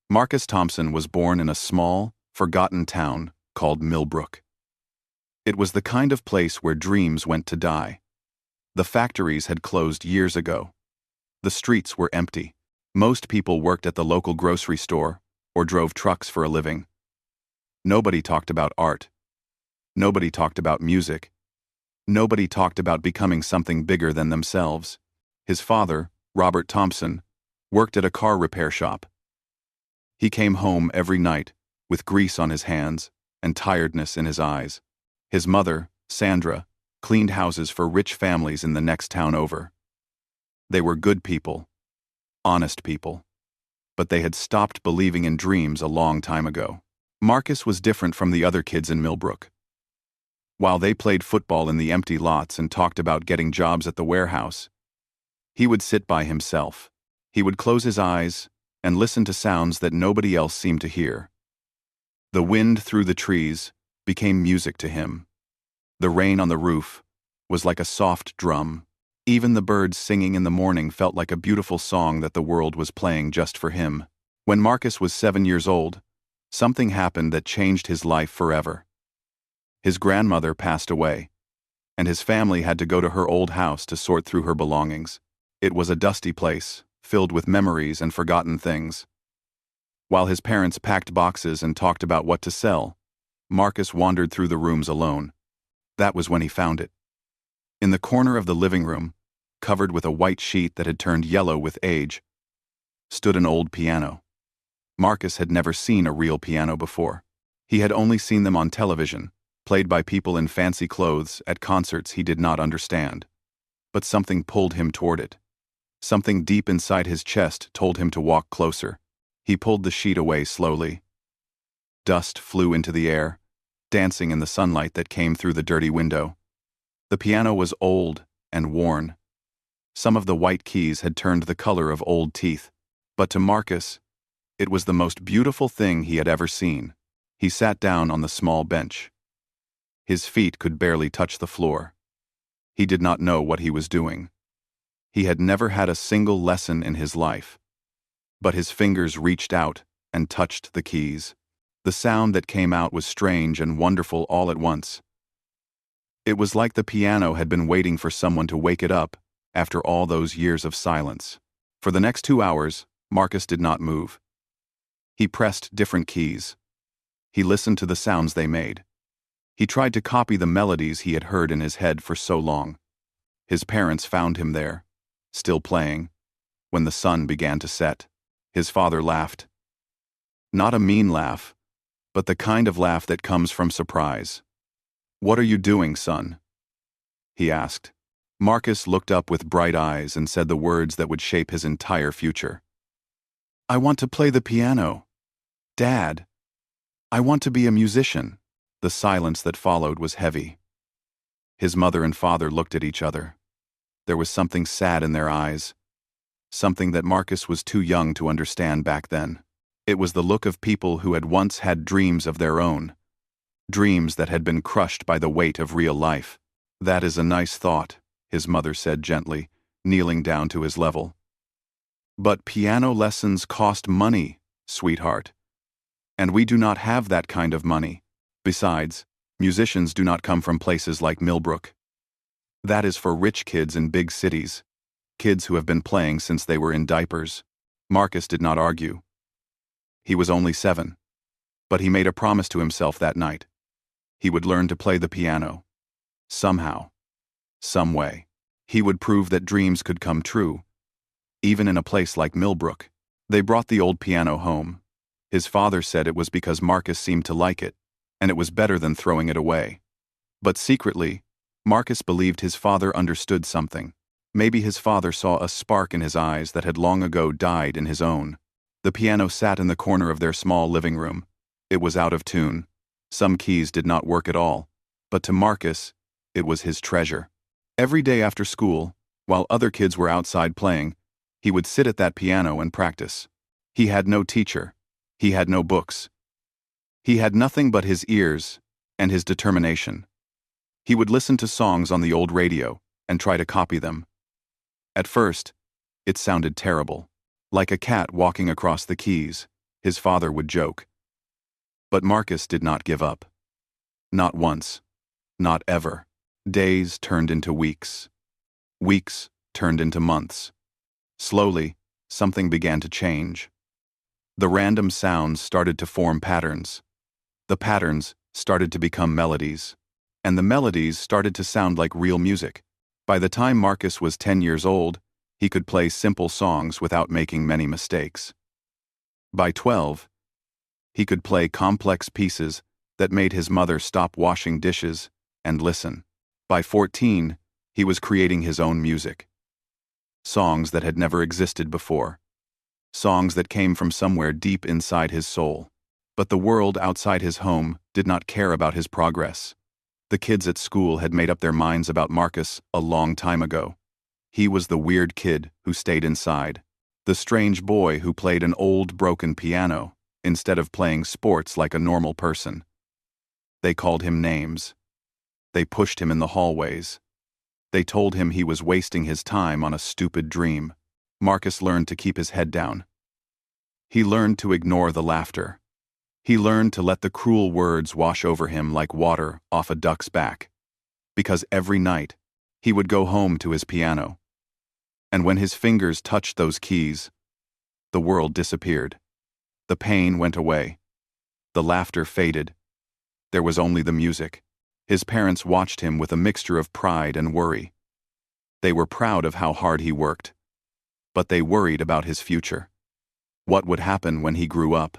Marcus Thompson was born in a small, forgotten town called Millbrook. It was the kind of place where dreams went to die. The factories had closed years ago. The streets were empty. Most people worked at the local grocery store or drove trucks for a living. Nobody talked about art. Nobody talked about music. Nobody talked about becoming something bigger than themselves. His father, Robert Thompson, worked at a car repair shop. He came home every night with grease on his hands and tiredness in his eyes. His mother, Sandra, cleaned houses for rich families in the next town over. They were good people, honest people, but they had stopped believing in dreams a long time ago. Marcus was different from the other kids in Millbrook. While they played football in the empty lots and talked about getting jobs at the warehouse, he would sit by himself. He would close his eyes and listen to sounds that nobody else seemed to hear. The wind through the trees became music to him. The rain on the roof was like a soft drum. Even the birds singing in the morning felt like a beautiful song that the world was playing just for him. When Marcus was 7 years old, something happened that changed his life forever. His grandmother passed away, and his family had to go to her old house to sort through her belongings. It was a dusty place, filled with memories and forgotten things. While his parents packed boxes and talked about what to sell, Marcus wandered through the rooms alone. That was when he found it. In the corner of the living room, covered with a white sheet that had turned yellow with age, stood an old piano. Marcus had never seen a real piano before. He had only seen them on television, played by people in fancy clothes at concerts he did not understand. But something pulled him toward it. Something deep inside his chest told him to walk closer. He pulled the sheet away slowly. Dust flew into the air, dancing in the sunlight that came through the dirty window. The piano was old and worn. Some of the white keys had turned the color of old teeth, but to Marcus, it was the most beautiful thing he had ever seen. He sat down on the small bench. His feet could barely touch the floor. He did not know what he was doing. He had never had a single lesson in his life. But his fingers reached out and touched the keys. The sound that came out was strange and wonderful all at once. It was like the piano had been waiting for someone to wake it up after all those years of silence. For the next 2 hours, Marcus did not move. He pressed different keys. He listened to the sounds they made. He tried to copy the melodies he had heard in his head for so long. His parents found him there, still playing, when the sun began to set. His father laughed. Not a mean laugh, but the kind of laugh that comes from surprise. "What are you doing, son?" he asked. Marcus looked up with bright eyes and said the words that would shape his entire future. "I want to play the piano. Dad, I want to be a musician." The silence that followed was heavy. His mother and father looked at each other. There was something sad in their eyes, something that Marcus was too young to understand back then. It was the look of people who had once had dreams of their own, dreams that had been crushed by the weight of real life. "That is a nice thought," his mother said gently, kneeling down to his level. "But piano lessons cost money, sweetheart. And we do not have that kind of money. Besides, musicians do not come from places like Millbrook. That is for rich kids in big cities, kids who have been playing since they were in diapers." Marcus did not argue. He was only 7, but he made a promise to himself that night. He would learn to play the piano. Somehow, some way, he would prove that dreams could come true, even in a place like Millbrook. They brought the old piano home. His father said it was because Marcus seemed to like it, and it was better than throwing it away. But secretly, Marcus believed his father understood something. Maybe his father saw a spark in his eyes that had long ago died in his own. The piano sat in the corner of their small living room. It was out of tune. Some keys did not work at all. But to Marcus, it was his treasure. Every day after school, while other kids were outside playing, he would sit at that piano and practice. He had no teacher. He had no books. He had nothing but his ears and his determination. He would listen to songs on the old radio and try to copy them. At first, it sounded terrible, like a cat walking across the keys. his father would joke. But Marcus did not give up. Not once. Not ever. Days turned into weeks. Weeks turned into months. Slowly, something began to change. The random sounds started to form patterns. The patterns started to become melodies. And the melodies started to sound like real music. By the time Marcus was 10 years old, he could play simple songs without making many mistakes. By 12, he could play complex pieces that made his mother stop washing dishes and listen. By 14, he was creating his own music. Songs that had never existed before. Songs that came from somewhere deep inside his soul. But the world outside his home did not care about his progress. The kids at school had made up their minds about Marcus a long time ago. He was the weird kid who stayed inside. The strange boy who played an old broken piano instead of playing sports like a normal person. They called him names. They pushed him in the hallways. They told him he was wasting his time on a stupid dream. Marcus learned to keep his head down. He learned to ignore the laughter. He learned to let the cruel words wash over him like water off a duck's back. Because every night, he would go home to his piano. And when his fingers touched those keys, the world disappeared. The pain went away. The laughter faded. There was only the music. His parents watched him with a mixture of pride and worry. They were proud of how hard he worked. But they worried about his future. What would happen when he grew up?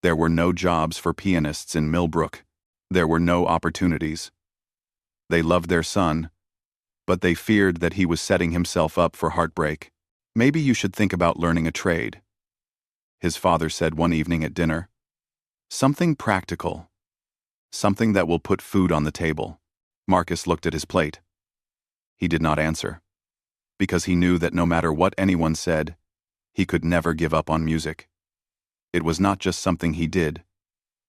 There were no jobs for pianists in Millbrook. There were no opportunities. They loved their son, but they feared that he was setting himself up for heartbreak. Maybe you should think about learning a trade, his father said one evening at dinner. Something practical. Something that will put food on the table. Marcus looked at his plate. He did not answer, because he knew that no matter what anyone said, he could never give up on music. It was not just something he did.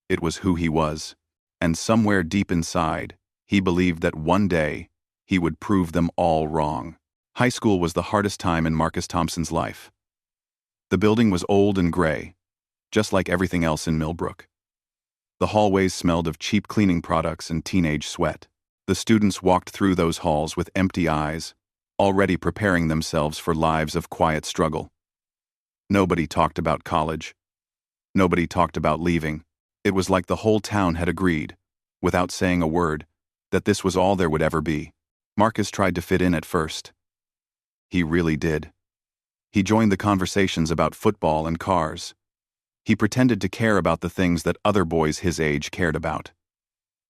It was who he was. And somewhere deep inside, he believed that one day, he would prove them all wrong. High school was the hardest time in Marcus Thompson's life. The building was old and gray, just like everything else in Millbrook. The hallways smelled of cheap cleaning products and teenage sweat. The students walked through those halls with empty eyes, already preparing themselves for lives of quiet struggle. Nobody talked about college. Nobody talked about leaving. It was like the whole town had agreed, without saying a word, that this was all there would ever be. Marcus tried to fit in at first. He really did. He joined the conversations about football and cars. He pretended to care about the things that other boys his age cared about.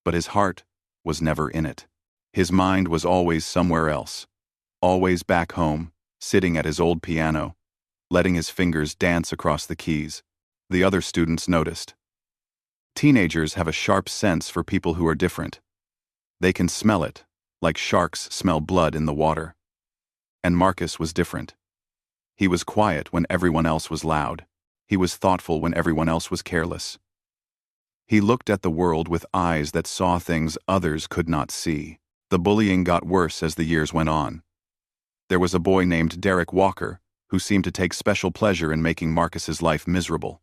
But his heart was never in it. His mind was always somewhere else. Always back home, sitting at his old piano, letting his fingers dance across the keys. The other students noticed. Teenagers have a sharp sense for people who are different. They can smell it, like sharks smell blood in the water. And Marcus was different. He was quiet when everyone else was loud. He was thoughtful when everyone else was careless. He looked at the world with eyes that saw things others could not see. The bullying got worse as the years went on. There was a boy named Derek Walker who seemed to take special pleasure in making Marcus's life miserable.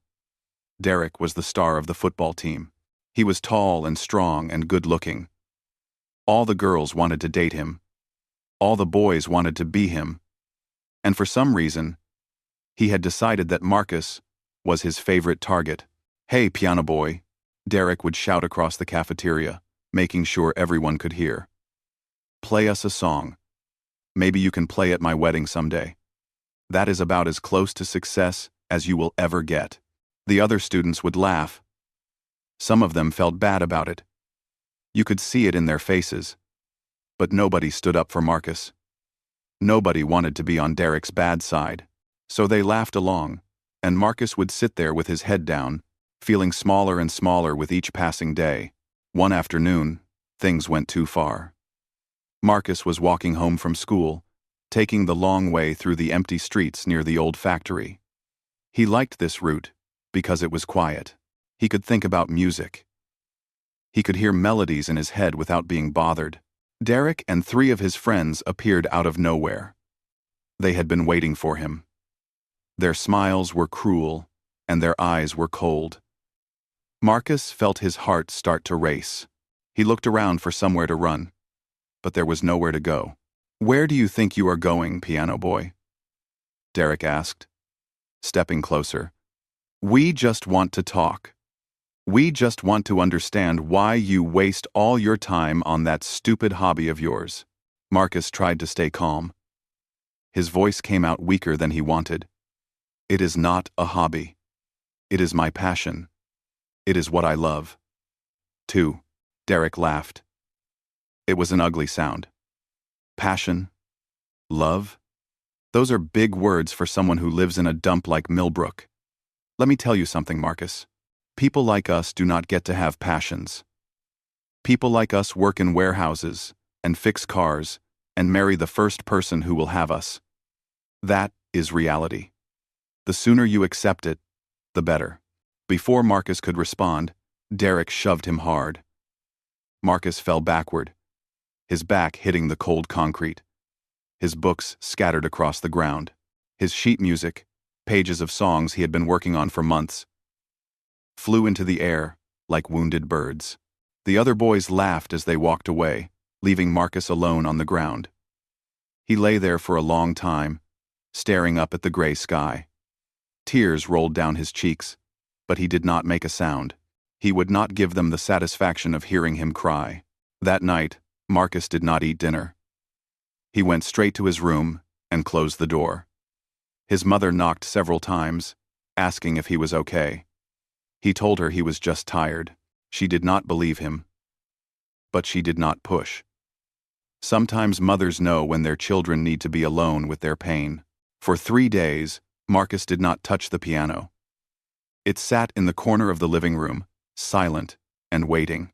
Derek was the star of the football team. He was tall and strong and good-looking. All the girls wanted to date him. All the boys wanted to be him. And for some reason, he had decided that Marcus was his favorite target. "Hey, piano boy," Derek would shout across the cafeteria, making sure everyone could hear. "Play us a song. Maybe you can play at my wedding someday. That is about as close to success as you will ever get." The other students would laugh. Some of them felt bad about it. You could see it in their faces. But nobody stood up for Marcus. Nobody wanted to be on Derek's bad side. So they laughed along, and Marcus would sit there with his head down, feeling smaller and smaller with each passing day. One afternoon, things went too far. Marcus was walking home from school, taking the long way through the empty streets near the old factory. He liked this route because it was quiet. He could think about music. He could hear melodies in his head without being bothered. Derek and 3 of his friends appeared out of nowhere. They had been waiting for him. Their smiles were cruel, and their eyes were cold. Marcus felt his heart start to race. He looked around for somewhere to run, but there was nowhere to go. "Where do you think you are going, piano boy?" Derek asked, stepping closer. "We just want to talk. We just want to understand why you waste all your time on that stupid hobby of yours." Marcus tried to stay calm. His voice came out weaker than he wanted. "It is not a hobby. It is my passion. It is what I love." Too. Derek laughed. It was an ugly sound. Passion? Love? Those are big words for someone who lives in a dump like Millbrook. Let me tell you something, Marcus. People like us do not get to have passions. People like us work in warehouses and fix cars and marry the first person who will have us. That is reality. The sooner you accept it, the better. Before Marcus could respond, Derek shoved him hard. Marcus fell backward, his back hitting the cold concrete. His books scattered across the ground. His sheet music, pages of songs he had been working on for months, flew into the air like wounded birds. The other boys laughed as they walked away, leaving Marcus alone on the ground. He lay there for a long time, staring up at the gray sky. Tears rolled down his cheeks, but he did not make a sound. He would not give them the satisfaction of hearing him cry. That night, Marcus did not eat dinner. He went straight to his room and closed the door. His mother knocked several times, asking if he was okay. He told her he was just tired. She did not believe him. But she did not push. Sometimes mothers know when their children need to be alone with their pain. For 3 days, Marcus did not touch the piano. It sat in the corner of the living room, silent and waiting.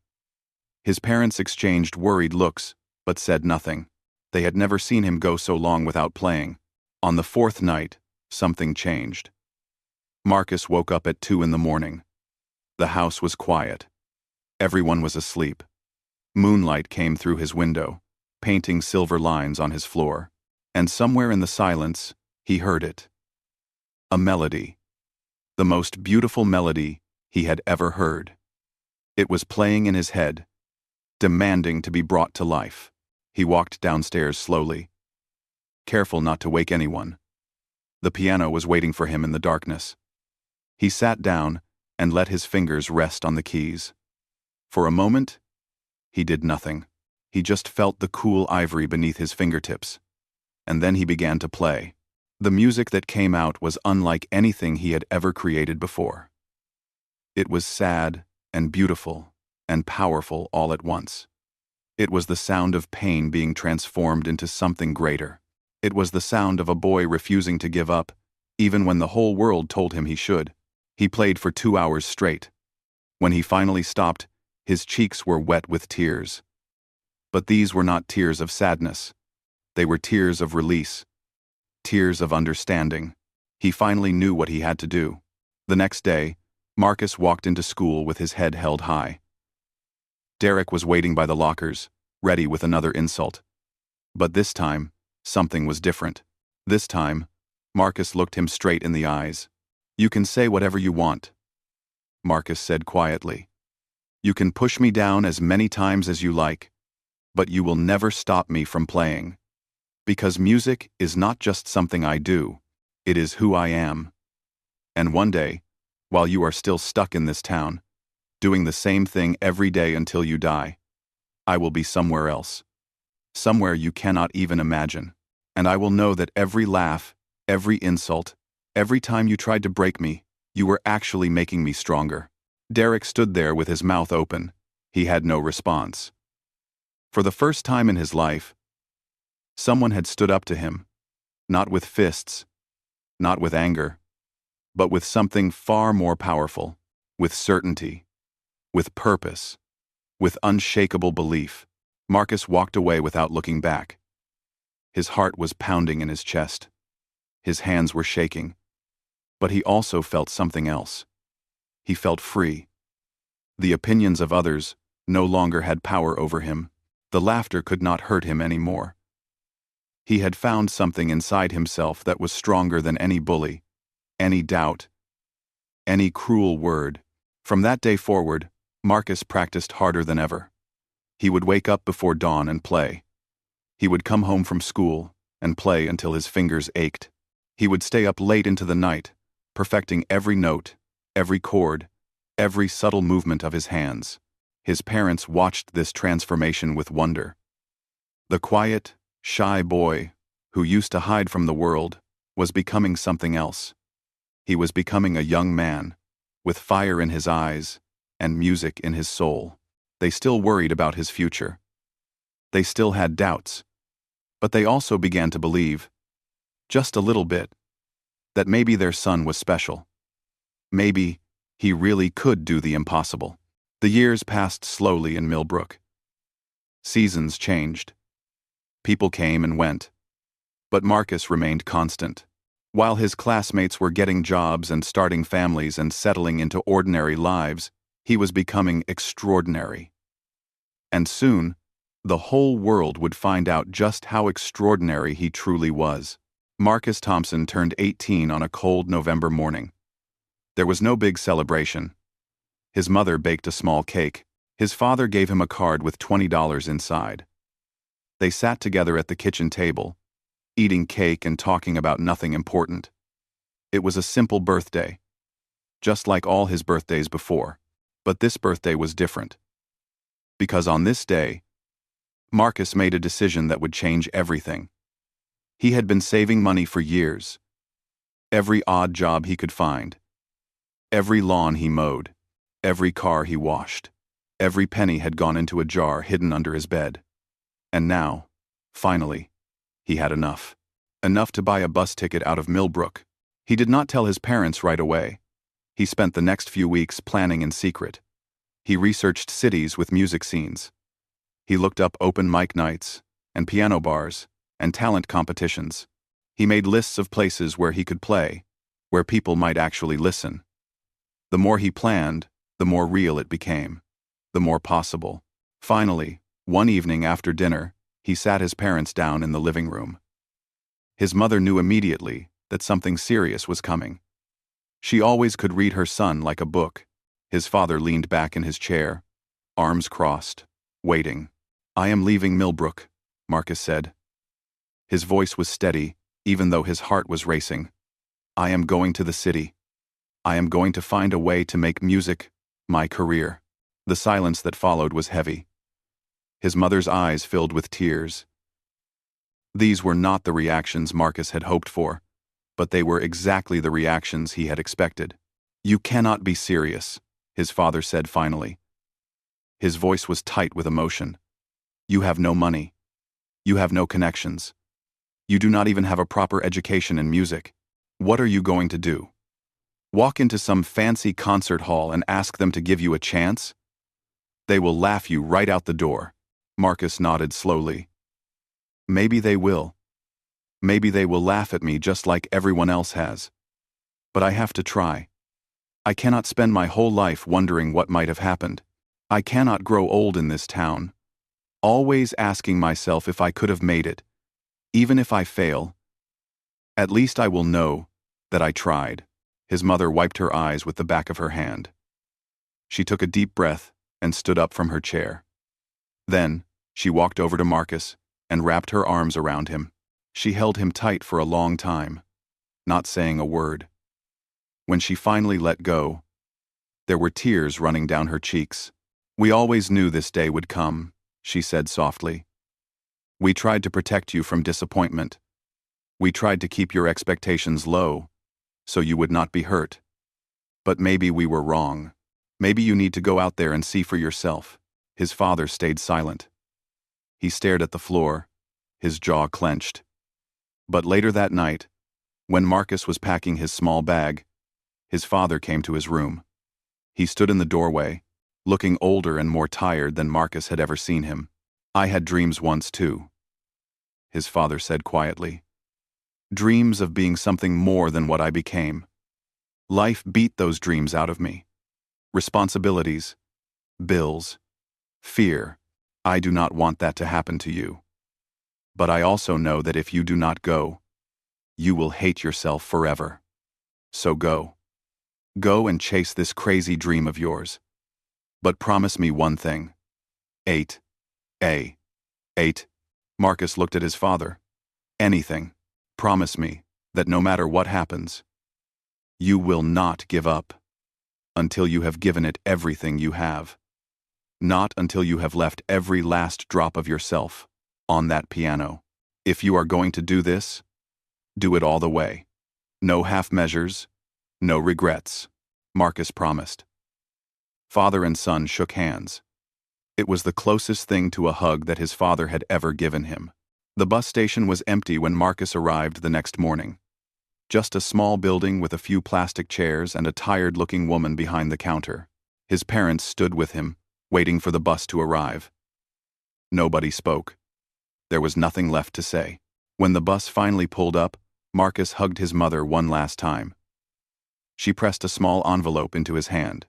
His parents exchanged worried looks, but said nothing. They had never seen him go so long without playing. On the 4th night, something changed. Marcus woke up at 2 in the morning. The house was quiet. Everyone was asleep. Moonlight came through his window, painting silver lines on his floor. And somewhere in the silence, he heard it. A melody. The most beautiful melody he had ever heard. It was playing in his head, demanding to be brought to life. He walked downstairs slowly, careful not to wake anyone. The piano was waiting for him in the darkness. He sat down and let his fingers rest on the keys. For a moment, he did nothing. He just felt the cool ivory beneath his fingertips. And then he began to play. The music that came out was unlike anything he had ever created before. It was sad and beautiful and powerful all at once. It was the sound of pain being transformed into something greater. It was the sound of a boy refusing to give up, even when the whole world told him he should. He played for 2 hours straight. When he finally stopped, his cheeks were wet with tears. But these were not tears of sadness. They were tears of release, tears of understanding. He finally knew what he had to do. The next day, Marcus walked into school with his head held high. Derek was waiting by the lockers, ready with another insult. But this time, something was different. This time, Marcus looked him straight in the eyes. "You can say whatever you want," Marcus said quietly. "You can push me down as many times as you like, but you will never stop me from playing. Because music is not just something I do, it is who I am. And one day, while you are still stuck in this town, doing the same thing every day until you die, I will be somewhere else. Somewhere you cannot even imagine. And I will know that every laugh, every insult, every time you tried to break me, you were actually making me stronger." Derek stood there with his mouth open. He had no response. For the first time in his life, someone had stood up to him, not with fists, not with anger, but with something far more powerful, with certainty, with purpose, with unshakable belief. Marcus walked away without looking back. His heart was pounding in his chest. His hands were shaking. But he also felt something else. He felt free. The opinions of others no longer had power over him. The laughter could not hurt him anymore. He had found something inside himself that was stronger than any bully, any doubt, any cruel word. From that day forward, Marcus practiced harder than ever. He would wake up before dawn and play. He would come home from school and play until his fingers ached. He would stay up late into the night, perfecting every note, every chord, every subtle movement of his hands. His parents watched this transformation with wonder. The quiet, shy boy, who used to hide from the world, was becoming something else. He was becoming a young man, with fire in his eyes and music in his soul. They still worried about his future. They still had doubts. But they also began to believe, just a little bit, that maybe their son was special. Maybe he really could do the impossible. The years passed slowly in Millbrook. Seasons changed. People came and went. But Marcus remained constant. While his classmates were getting jobs and starting families and settling into ordinary lives, he was becoming extraordinary. And soon, the whole world would find out just how extraordinary he truly was. Marcus Thompson turned 18 on a cold November morning. There was no big celebration. His mother baked a small cake. His father gave him a card with $20 inside. They sat together at the kitchen table, eating cake and talking about nothing important. It was a simple birthday, just like all his birthdays before. But this birthday was different. Because on this day, Marcus made a decision that would change everything. He had been saving money for years. Every odd job he could find. Every lawn he mowed. Every car he washed. Every penny had gone into a jar hidden under his bed. And now, finally, he had enough. Enough to buy a bus ticket out of Millbrook. He did not tell his parents right away. He spent the next few weeks planning in secret. He researched cities with music scenes. He looked up open mic nights, and piano bars, and talent competitions. He made lists of places where he could play, where people might actually listen. The more he planned, the more real it became, the more possible. Finally, one evening after dinner, he sat his parents down in the living room. His mother knew immediately that something serious was coming. She always could read her son like a book. His father leaned back in his chair, arms crossed, waiting. "I am leaving Millbrook," Marcus said. His voice was steady, even though his heart was racing. "I am going to the city. I am going to find a way to make music my career." The silence that followed was heavy. His mother's eyes filled with tears. These were not the reactions Marcus had hoped for, but they were exactly the reactions he had expected. "You cannot be serious," his father said finally. His voice was tight with emotion. "You have no money. You have no connections. You do not even have a proper education in music. What are you going to do? Walk into some fancy concert hall and ask them to give you a chance? They will laugh you right out the door." Marcus nodded slowly. "Maybe they will. Maybe they will laugh at me just like everyone else has. But I have to try. I cannot spend my whole life wondering what might have happened. I cannot grow old in this town, always asking myself if I could have made it. Even if I fail, at least I will know that I tried." His mother wiped her eyes with the back of her hand. She took a deep breath and stood up from her chair. Then, she walked over to Marcus and wrapped her arms around him. She held him tight for a long time, not saying a word. When she finally let go, there were tears running down her cheeks. "We always knew this day would come," she said softly. "We tried to protect you from disappointment. We tried to keep your expectations low, so you would not be hurt. But maybe we were wrong. Maybe you need to go out there and see for yourself." His father stayed silent. He stared at the floor, his jaw clenched. But later that night, when Marcus was packing his small bag, his father came to his room. He stood in the doorway, looking older and more tired than Marcus had ever seen him. "I had dreams once too," his father said quietly. "Dreams of being something more than what I became. Life beat those dreams out of me. Responsibilities, bills, fear. I do not want that to happen to you. But I also know that if you do not go, you will hate yourself forever. So go." Go and chase this crazy dream of yours. But promise me one thing. 8. 8. Marcus looked at his father. Anything. Promise me that no matter what happens, you will not give up until you have given it everything you have. Not until you have left every last drop of yourself on that piano. If you are going to do this, do it all the way. No half measures, no regrets, Marcus promised. Father and son shook hands. It was the closest thing to a hug that his father had ever given him. The bus station was empty when Marcus arrived the next morning. Just a small building with a few plastic chairs and a tired-looking woman behind the counter. His parents stood with him, waiting for the bus to arrive. Nobody spoke. There was nothing left to say. When the bus finally pulled up, Marcus hugged his mother one last time. She pressed a small envelope into his hand.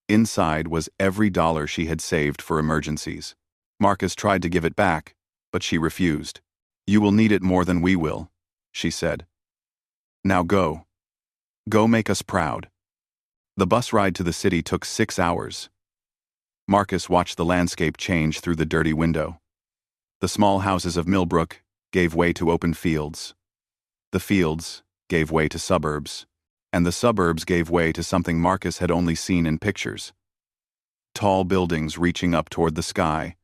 Inside was every dollar she had saved for emergencies. Marcus tried to give it back, but she refused. "You will need it more than we will," she said. "Now go. Go make us proud." The bus ride to the city took 6 hours. Marcus watched the landscape change through the dirty window. The small houses of Millbrook gave way to open fields. The fields gave way to suburbs, and the suburbs gave way to something Marcus had only seen in pictures. Tall buildings reaching up toward the sky.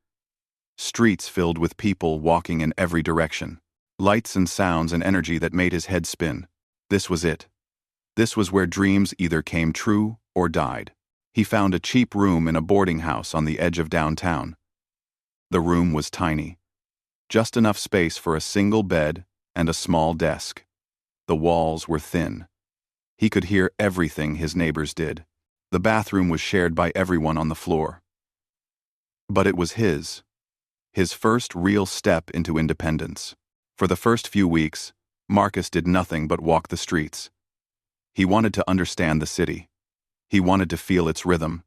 Streets filled with people walking in every direction. Lights and sounds and energy that made his head spin. This was it. This was where dreams either came true or died. He found a cheap room in a boarding house on the edge of downtown. The room was tiny. Just enough space for a single bed and a small desk. The walls were thin. He could hear everything his neighbors did. The bathroom was shared by everyone on the floor. But it was his first real step into independence. For the first few weeks, Marcus did nothing but walk the streets. He wanted to understand the city. He wanted to feel its rhythm.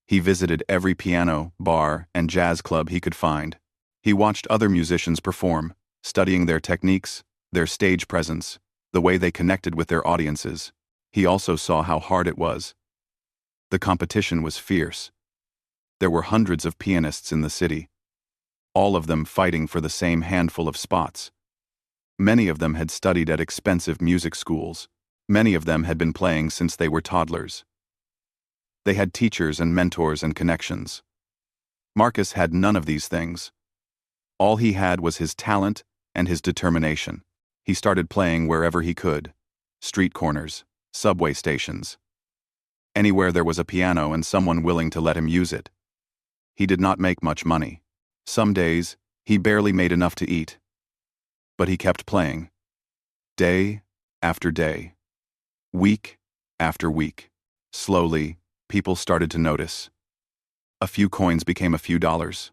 He visited every piano, bar, and jazz club he could find. He watched other musicians perform, studying their techniques, their stage presence, the way they connected with their audiences. He also saw how hard it was. The competition was fierce. There were hundreds of pianists in the city, all of them fighting for the same handful of spots. Many of them had studied at expensive music schools. Many of them had been playing since they were toddlers. They had teachers and mentors and connections. Marcus had none of these things. All he had was his talent and his determination. He started playing wherever he could. Street corners, subway stations. Anywhere there was a piano and someone willing to let him use it. He did not make much money. Some days, he barely made enough to eat. But he kept playing. Day after day. Week after week. Slowly, people started to notice. A few coins became a few dollars.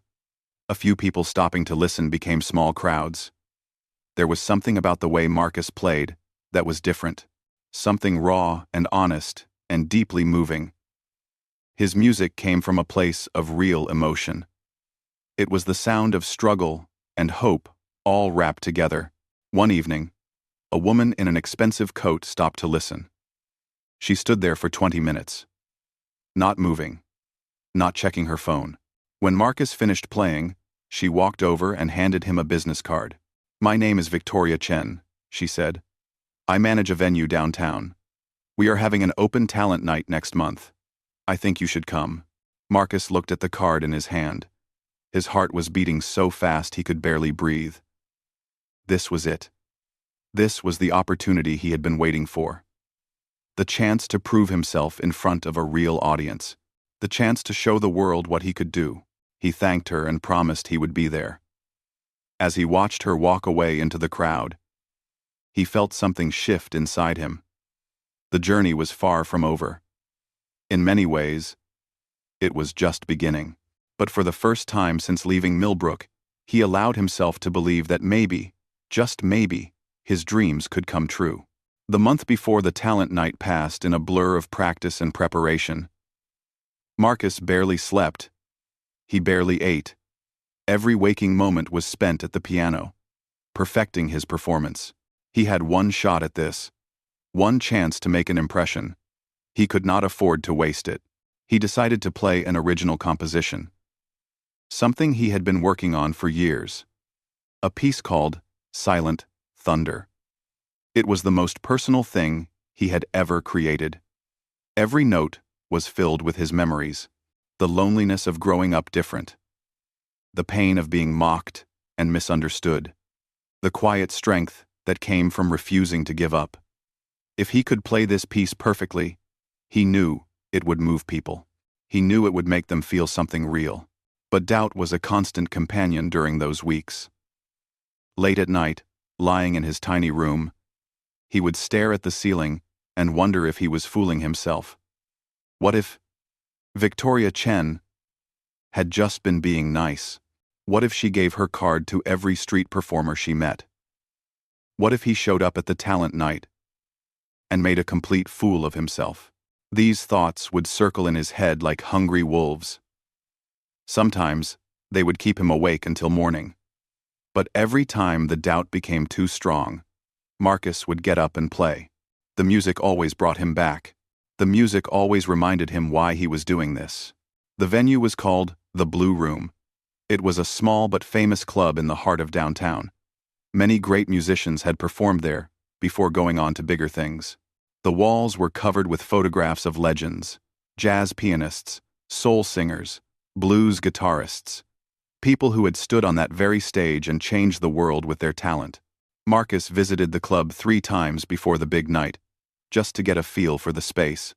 A few people stopping to listen became small crowds. There was something about the way Marcus played that was different. Something raw and honest and deeply moving. His music came from a place of real emotion. It was the sound of struggle and hope all wrapped together. One evening, a woman in an expensive coat stopped to listen. She stood there for 20 minutes. Not moving. Not checking her phone. When Marcus finished playing, she walked over and handed him a business card. "My name is Victoria Chen," she said. "I manage a venue downtown. We are having an open talent night next month. I think you should come." Marcus looked at the card in his hand. His heart was beating so fast he could barely breathe. This was it. This was the opportunity he had been waiting for. The chance to prove himself in front of a real audience. The chance to show the world what he could do. He thanked her and promised he would be there. As he watched her walk away into the crowd, he felt something shift inside him. The journey was far from over. In many ways, it was just beginning. But for the first time since leaving Millbrook, he allowed himself to believe that maybe, just maybe, his dreams could come true. The month before the talent night passed in a blur of practice and preparation. Marcus barely slept. He barely ate. Every waking moment was spent at the piano, perfecting his performance. He had one shot at this, one chance to make an impression, He could not afford to waste it. He decided to play an original composition, something he had been working on for years. A piece called Silent Thunder. It was the most personal thing he had ever created. Every note was filled with his memories, the loneliness of growing up different, the pain of being mocked and misunderstood, the quiet strength that came from refusing to give up. If he could play this piece perfectly, he knew it would move people. He knew it would make them feel something real. But doubt was a constant companion during those weeks. Late at night, lying in his tiny room, he would stare at the ceiling and wonder if he was fooling himself. What if Victoria Chen had just been being nice? What if she gave her card to every street performer she met? What if he showed up at the talent night and made a complete fool of himself? These thoughts would circle in his head like hungry wolves. Sometimes they would keep him awake until morning. But every time the doubt became too strong, Marcus would get up and play. The music always brought him back. The music always reminded him why he was doing this. The venue was called the Blue Room. It was a small but famous club in the heart of downtown. Many great musicians had performed there before going on to bigger things. The walls were covered with photographs of legends, jazz pianists, soul singers, blues guitarists, people who had stood on that very stage and changed the world with their talent. Marcus visited the club 3 times before the big night, just to get a feel for the space.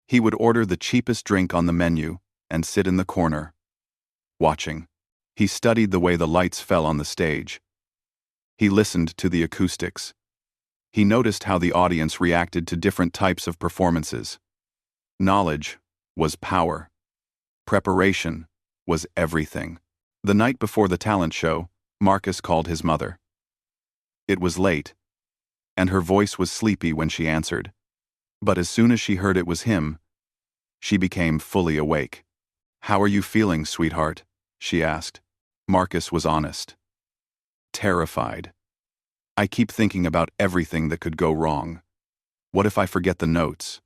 He would order the cheapest drink on the menu and sit in the corner, watching. He studied the way the lights fell on the stage. He listened to the acoustics. He noticed how the audience reacted to different types of performances. Knowledge was power. Preparation was everything. The night before the talent show, Marcus called his mother. It was late, and her voice was sleepy when she answered. But as soon as she heard it was him, she became fully awake. "How are you feeling, sweetheart?" she asked. Marcus was honest. Terrified. "I keep thinking about everything that could go wrong. What if I forget the notes?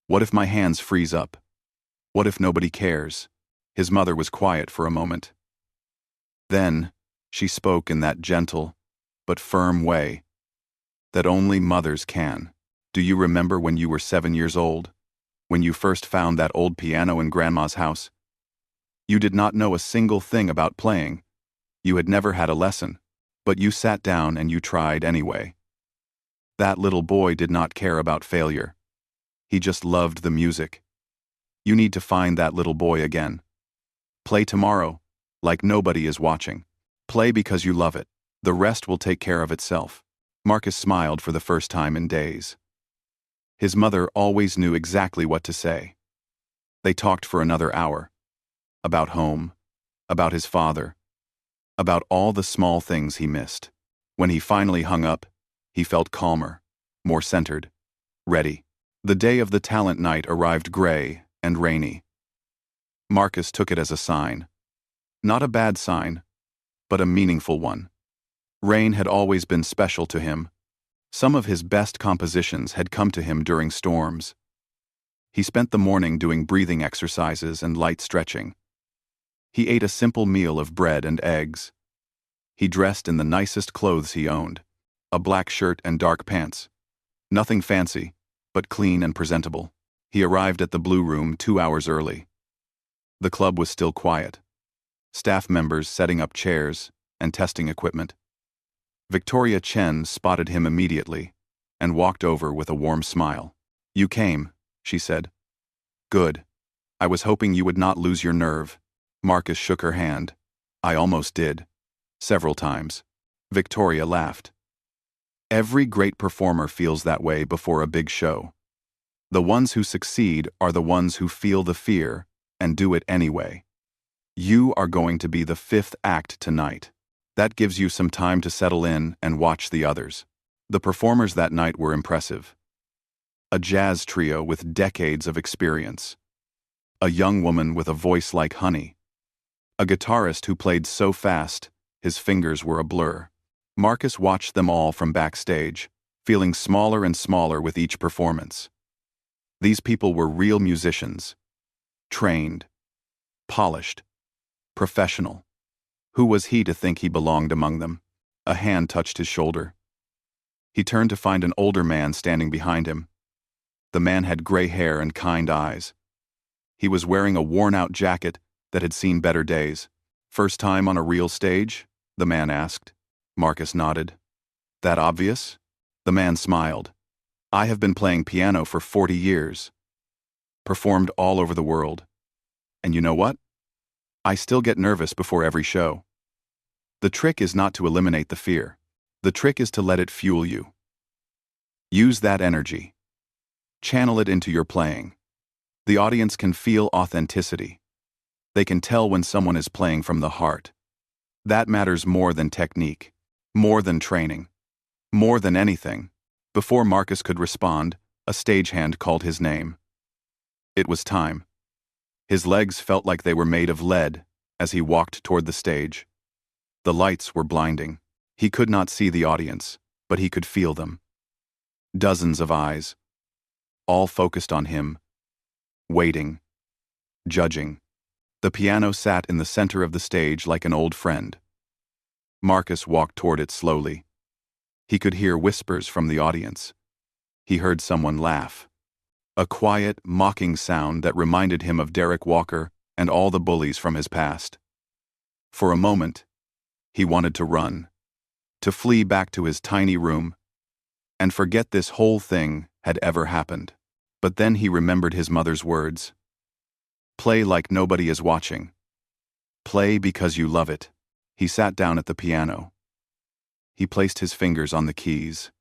What if my hands freeze up? What if nobody cares?" His mother was quiet for a moment. Then, she spoke in that gentle, but firm way that only mothers can. "Do you remember when you were 7 years old? When you first found that old piano in Grandma's house? You did not know a single thing about playing. You had never had a lesson. But you sat down and you tried anyway. That little boy did not care about failure. He just loved the music. You need to find that little boy again. Play tomorrow, like nobody is watching. Play because you love it. The rest will take care of itself." Marcus smiled for the first time in days. His mother always knew exactly what to say. They talked for another hour. About home, about his father, about all the small things he missed. When he finally hung up, he felt calmer, more centered, ready. The day of the talent night arrived gray and rainy. Marcus took it as a sign. Not a bad sign, but a meaningful one. Rain had always been special to him. Some of his best compositions had come to him during storms. He spent the morning doing breathing exercises and light stretching. He ate a simple meal of bread and eggs. He dressed in the nicest clothes he owned, a black shirt and dark pants. Nothing fancy, but clean and presentable. He arrived at the Blue Room 2 hours early. The club was still quiet. Staff members setting up chairs and testing equipment. Victoria Chen spotted him immediately and walked over with a warm smile. "You came," she said. "Good. I was hoping you would not lose your nerve." Marcus shook her hand. "I almost did. Several times." Victoria laughed. Every great performer feels that way before a big show. The ones who succeed are the ones who feel the fear and do it anyway. You are going to be the 5th act tonight. That gives you some time to settle in and watch the others. The performers that night were impressive. A jazz trio with decades of experience. A young woman with a voice like honey. A guitarist who played so fast, his fingers were a blur. Marcus watched them all from backstage, feeling smaller and smaller with each performance. These people were real musicians, trained, polished, professional. Who was he to think he belonged among them? A hand touched his shoulder. He turned to find an older man standing behind him. The man had gray hair and kind eyes. He was wearing a worn-out jacket that had seen better days. "First time on a real stage?" the man asked. Marcus nodded. "That obvious?" The man smiled. "I have been playing piano for 40 years. Performed all over the world. And you know what? I still get nervous before every show. The trick is not to eliminate the fear. The trick is to let it fuel you. Use that energy. Channel it into your playing. The audience can feel authenticity. They can tell when someone is playing from the heart. That matters more than technique, more than training, more than anything." Before Marcus could respond, a stagehand called his name. It was time. His legs felt like they were made of lead as he walked toward the stage. The lights were blinding. He could not see the audience, but he could feel them. Dozens of eyes, all focused on him, waiting, judging. The piano sat in the center of the stage like an old friend. Marcus walked toward it slowly. He could hear whispers from the audience. He heard someone laugh. A quiet, mocking sound that reminded him of Derek Walker and all the bullies from his past. For a moment, he wanted to run, to flee back to his tiny room, and forget this whole thing had ever happened. But then he remembered his mother's words. "Play like nobody is watching. Play because you love it." He sat down at the piano. He placed his fingers on the keys.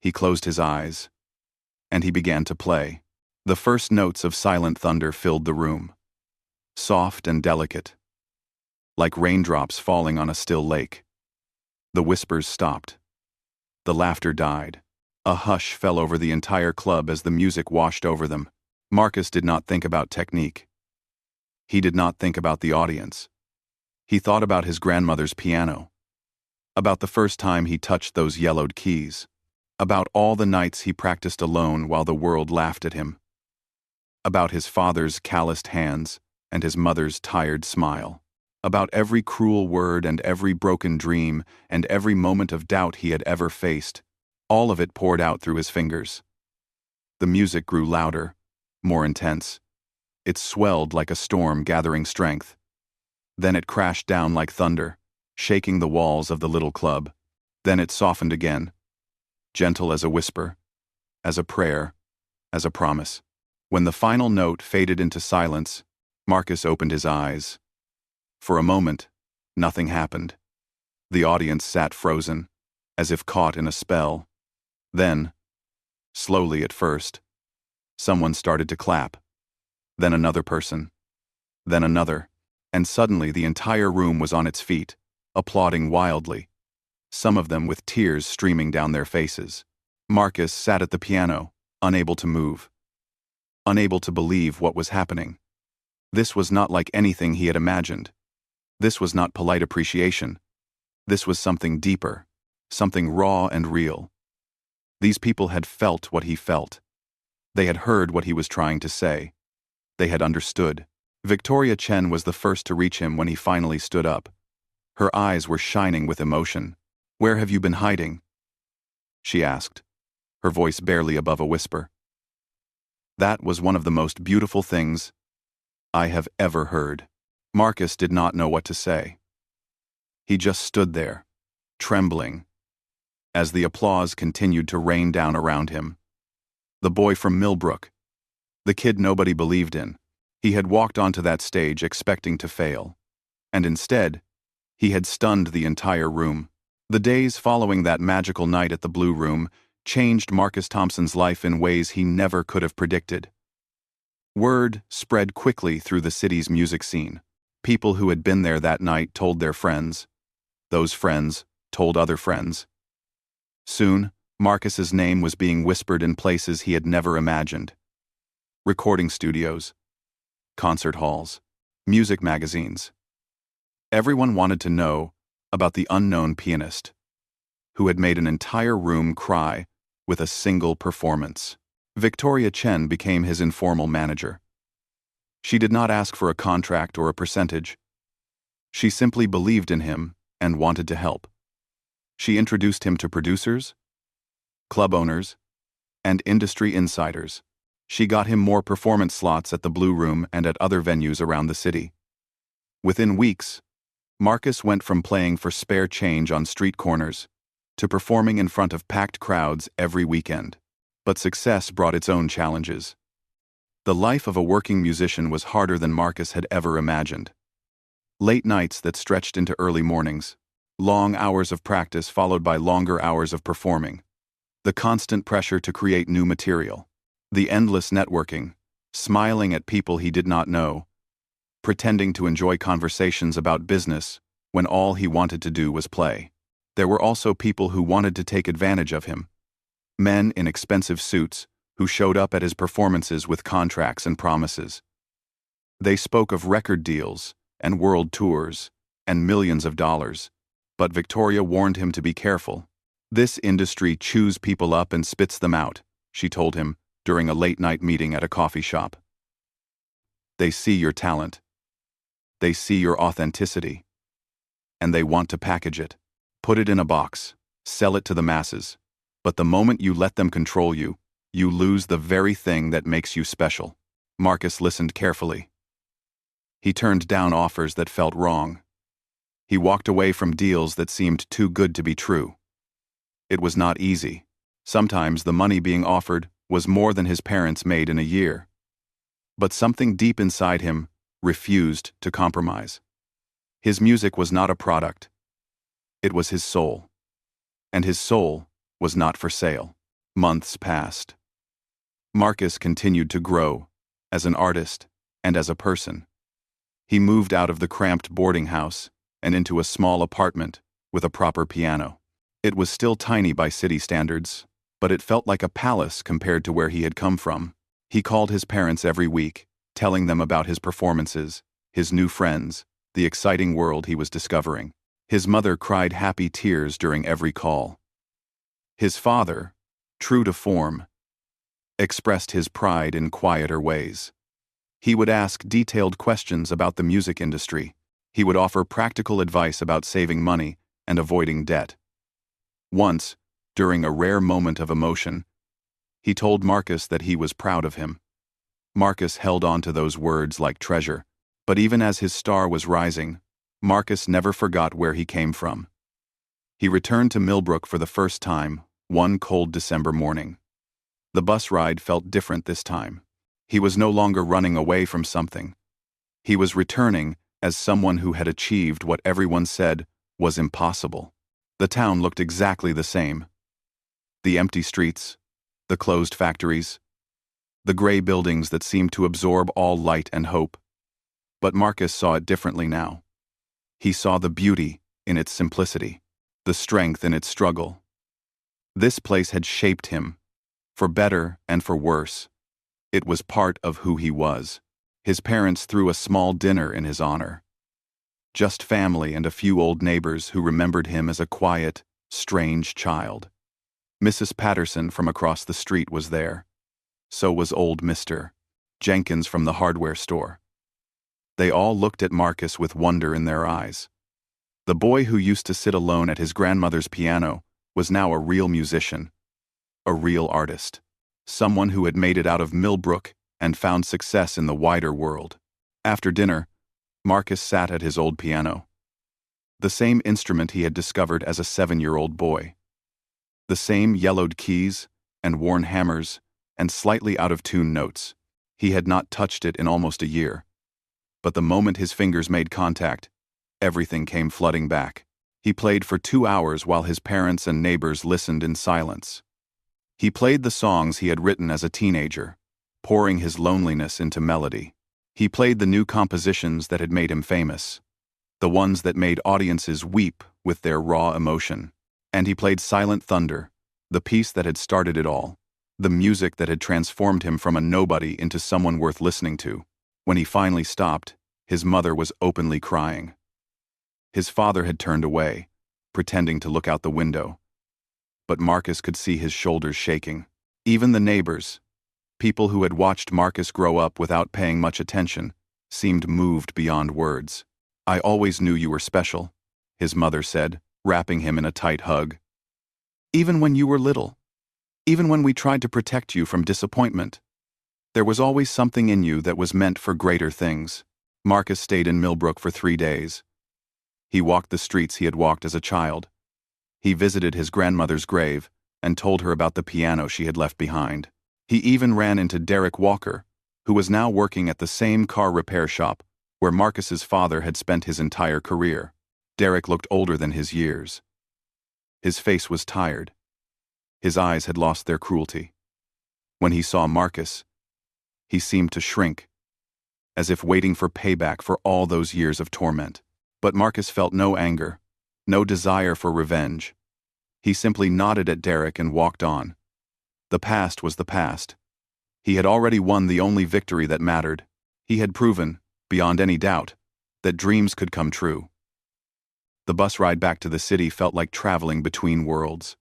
He closed his eyes, and he began to play. The first notes of Silent Thunder filled the room, soft and delicate, like raindrops falling on a still lake. The whispers stopped. The laughter died. A hush fell over the entire club as the music washed over them. Marcus did not think about technique. He did not think about the audience. He thought about his grandmother's piano, about the first time he touched those yellowed keys, about all the nights he practiced alone while the world laughed at him, about his father's calloused hands and his mother's tired smile, about every cruel word and every broken dream and every moment of doubt he had ever faced. All of it poured out through his fingers. The music grew louder, more intense. It swelled like a storm gathering strength. Then it crashed down like thunder, shaking the walls of the little club. Then it softened again, gentle as a whisper, as a prayer, as a promise. When the final note faded into silence, Marcus opened his eyes. For a moment, nothing happened. The audience sat frozen, as if caught in a spell. Then, slowly at first, someone started to clap. Then another person. Then another. And suddenly the entire room was on its feet, applauding wildly, some of them with tears streaming down their faces. Marcus sat at the piano, unable to move, unable to believe what was happening. This was not like anything he had imagined. This was not polite appreciation. This was something deeper, something raw and real. These people had felt what he felt. They had heard what he was trying to say. They had understood. Victoria Chen was the first to reach him when he finally stood up. Her eyes were shining with emotion. "Where have you been hiding?" she asked, her voice barely above a whisper. That was one of the most beautiful things I have ever heard. Marcus did not know what to say. He just stood there, trembling, as the applause continued to rain down around him. The boy from Millbrook, the kid nobody believed in, he had walked onto that stage expecting to fail. And instead, he had stunned the entire room. The days following that magical night at the Blue Room changed Marcus Thompson's life in ways he never could have predicted. Word spread quickly through the city's music scene. People who had been there that night told their friends. Those friends told other friends. Soon, Marcus's name was being whispered in places he had never imagined. Recording studios, concert halls, music magazines. Everyone wanted to know about the unknown pianist, who had made an entire room cry with a single performance. Victoria Chen became his informal manager. She did not ask for a contract or a percentage. She simply believed in him and wanted to help. She introduced him to producers, club owners, and industry insiders. She got him more performance slots at the Blue Room and at other venues around the city. Within weeks, Marcus went from playing for spare change on street corners to performing in front of packed crowds every weekend. But success brought its own challenges. The life of a working musician was harder than Marcus had ever imagined. Late nights that stretched into early mornings, long hours of practice followed by longer hours of performing, the constant pressure to create new material, the endless networking, smiling at people he did not know, pretending to enjoy conversations about business when all he wanted to do was play. There were also people who wanted to take advantage of him. Men in expensive suits who showed up at his performances with contracts and promises. They spoke of record deals and world tours and millions of dollars, but Victoria warned him to be careful. "This industry chews people up and spits them out," she told him during a late-night meeting at a coffee shop. "They see your talent. They see your authenticity. And they want to package it, put it in a box, sell it to the masses. But the moment you let them control you, you lose the very thing that makes you special." Marcus listened carefully. He turned down offers that felt wrong. He walked away from deals that seemed too good to be true. It was not easy. Sometimes the money being offered was more than his parents made in a year. But something deep inside him refused to compromise. His music was not a product. It was his soul. And his soul was not for sale. Months passed. Marcus continued to grow as an artist and as a person. He moved out of the cramped boarding house and into a small apartment with a proper piano. It was still tiny by city standards, but it felt like a palace compared to where he had come from. He called his parents every week, telling them about his performances, his new friends, the exciting world he was discovering. His mother cried happy tears during every call. His father, true to form, expressed his pride in quieter ways. He would ask detailed questions about the music industry. He would offer practical advice about saving money and avoiding debt. Once, during a rare moment of emotion, he told Marcus that he was proud of him. Marcus held on to those words like treasure, but even as his star was rising, Marcus never forgot where he came from. He returned to Millbrook for the first time, one cold December morning. The bus ride felt different this time. He was no longer running away from something. He was returning as someone who had achieved what everyone said was impossible. The town looked exactly the same. The empty streets, the closed factories, the gray buildings that seemed to absorb all light and hope. But Marcus saw it differently now. He saw the beauty in its simplicity, the strength in its struggle. This place had shaped him, for better and for worse. It was part of who he was. His parents threw a small dinner in his honor. Just family and a few old neighbors who remembered him as a quiet, strange child. Mrs. Patterson from across the street was there. So was old Mr. Jenkins from the hardware store. They all looked at Marcus with wonder in their eyes. The boy who used to sit alone at his grandmother's piano was now a real musician, a real artist, someone who had made it out of Millbrook and found success in the wider world. After dinner, Marcus sat at his old piano, the same instrument he had discovered as a 7-year-old boy. The same yellowed keys and worn hammers and slightly out-of-tune notes. He had not touched it in almost a year. But the moment his fingers made contact, everything came flooding back. He played for 2 hours while his parents and neighbors listened in silence. He played the songs he had written as a teenager, pouring his loneliness into melody. He played the new compositions that had made him famous, the ones that made audiences weep with their raw emotion. And he played Silent Thunder, the piece that had started it all, the music that had transformed him from a nobody into someone worth listening to. When he finally stopped, his mother was openly crying. His father had turned away, pretending to look out the window. But Marcus could see his shoulders shaking. Even the neighbors, People who had watched Marcus grow up without paying much attention seemed moved beyond words. "I always knew you were special," his mother said, wrapping him in a tight hug. "Even when you were little. Even when we tried to protect you from disappointment. There was always something in you that was meant for greater things." Marcus stayed in Millbrook for 3 days. He walked the streets he had walked as a child. He visited his grandmother's grave and told her about the piano she had left behind. He even ran into Derek Walker, who was now working at the same car repair shop where Marcus's father had spent his entire career. Derek looked older than his years. His face was tired. His eyes had lost their cruelty. When he saw Marcus, he seemed to shrink, as if waiting for payback for all those years of torment. But Marcus felt no anger, no desire for revenge. He simply nodded at Derek and walked on. The past was the past. He had already won the only victory that mattered. He had proven, beyond any doubt, that dreams could come true. The bus ride back to the city felt like traveling between worlds.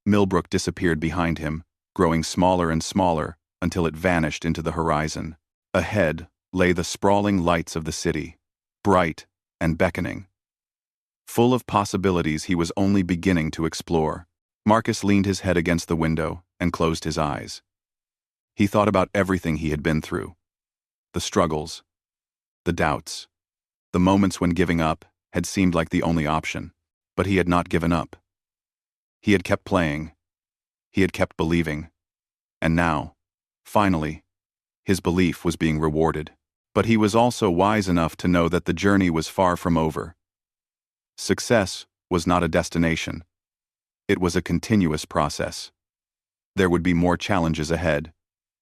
Millbrook disappeared behind him, growing smaller and smaller until it vanished into the horizon. Ahead lay the sprawling lights of the city, bright and beckoning. Full of possibilities he was only beginning to explore. Marcus leaned his head against the window and closed his eyes. He thought about everything he had been through. The struggles, the doubts, the moments when giving up had seemed like the only option. But he had not given up. He had kept playing. He had kept believing. And now, finally, his belief was being rewarded. But he was also wise enough to know that the journey was far from over. Success was not a destination. It was a continuous process. There would be more challenges ahead,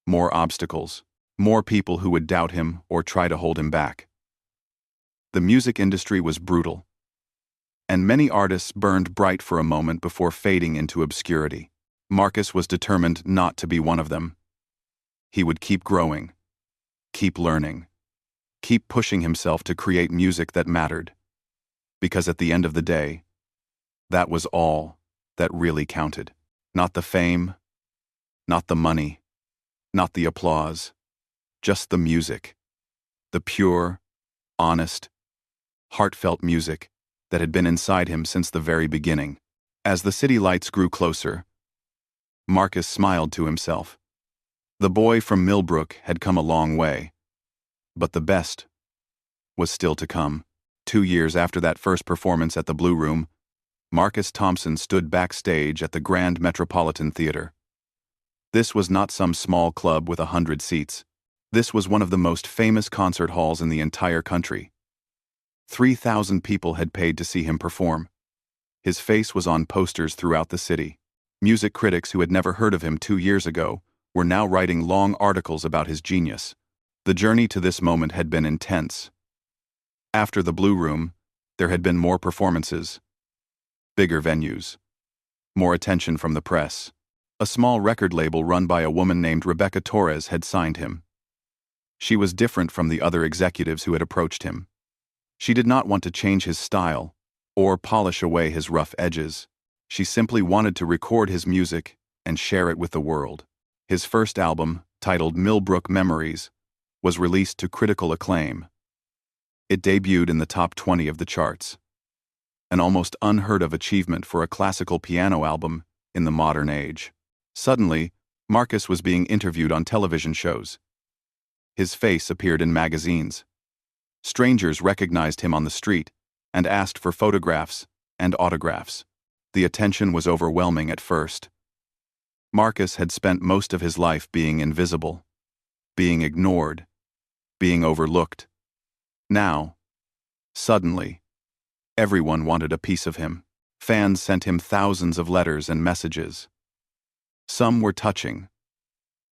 more obstacles, more people who would doubt him or try to hold him back. The music industry was brutal, and many artists burned bright for a moment before fading into obscurity. Marcus was determined not to be one of them. He would keep growing, keep learning, keep pushing himself to create music that mattered. Because at the end of the day, that was all that really counted. Not the fame, not the money, not the applause, just the music. The pure, honest, heartfelt music that had been inside him since the very beginning. As the city lights grew closer, Marcus smiled to himself. The boy from Millbrook had come a long way, but the best was still to come. 2 years after that first performance at the Blue Room, Marcus Thompson stood backstage at the Grand Metropolitan Theater. This was not some small club with 100 seats. This was one of the most famous concert halls in the entire country. 3,000 people had paid to see him perform. His face was on posters throughout the city. Music critics who had never heard of him 2 years ago were now writing long articles about his genius. The journey to this moment had been intense. After the Blue Room, there had been more performances, bigger venues, more attention from the press. A small record label run by a woman named Rebecca Torres had signed him. She was different from the other executives who had approached him. She did not want to change his style or polish away his rough edges. She simply wanted to record his music and share it with the world. His first album, titled Millbrook Memories, was released to critical acclaim. It debuted in the top 20 of the charts, an almost unheard-of achievement for a classical piano album in the modern age. Suddenly, Marcus was being interviewed on television shows. His face appeared in magazines. Strangers recognized him on the street and asked for photographs and autographs. The attention was overwhelming at first. Marcus had spent most of his life being invisible, being ignored, being overlooked. Now, suddenly, everyone wanted a piece of him. Fans sent him thousands of letters and messages. Some were touching,